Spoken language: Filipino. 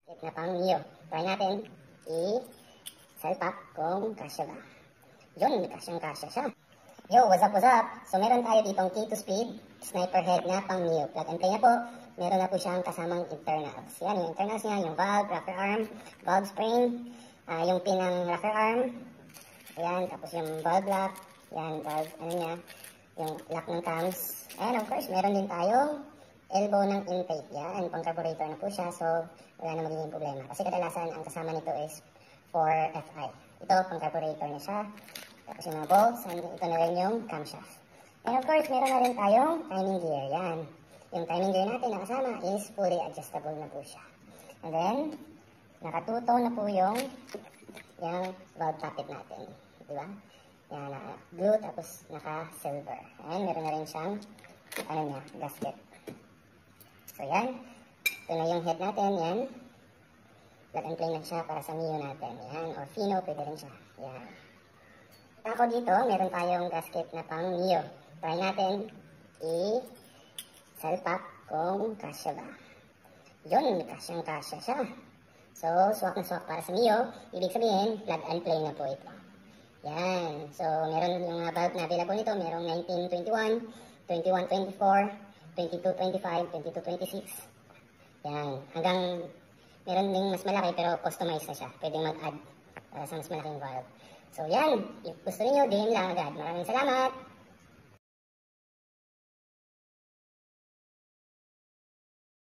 Tip na pang Mio. Try natin i-salpak kung kasya ba. Yun, kasyang-kasya siya. Yo, what's up, what's up? So meron tayo ditong K2 speed sniper head na pang Mio. Plug and play na po. Meron na po siyang kasamang internals. Yan, yung internals niya, yung valve, rocker arm, valve spring, yung pin ng rocker arm. Ayan, tapos yung valve lock. Yan, valve, ano niya, yung lock ng cams. And of course, meron din tayong elbow ng intake. Yan, pang carburetor na po siya. So, wala na magiging problema. Kasi kadalasan, ang kasama nito is for FI. Ito, pang carburetor na siya. Tapos yung mga bolts, and ito na rin yung camshaft. And of course, meron na rin tayong timing gear. Yan. Yung timing gear natin na kasama is fully adjustable na po siya. And then, nakatuto na po yung valve tappet natin. Diba? Yan, blue tapos naka-silver. And meron na rin siyang, gasket. So yan. Ito na yung head natin. Yan. Plug and play na siya para sa Mio natin. Yan. Or Fino, pwede rin siya. Yan. Ako dito, meron tayong gasket na pang Mio. Try natin i-salpak kung kasya ba. Yun, kasyang-kasya siya. So, swak na swak para sa Mio. Ibig sabihin, plug and play na po ito. Yan. So, meron yung valve na available nito. Merong 1921, 2124, 2225, 2226. Yan. Hanggang, meron ding mas malaki pero customized na siya. Pwede mag-add para sa mas malaking valve. So, yan. If gusto niyo, DM lang agad. Maraming salamat!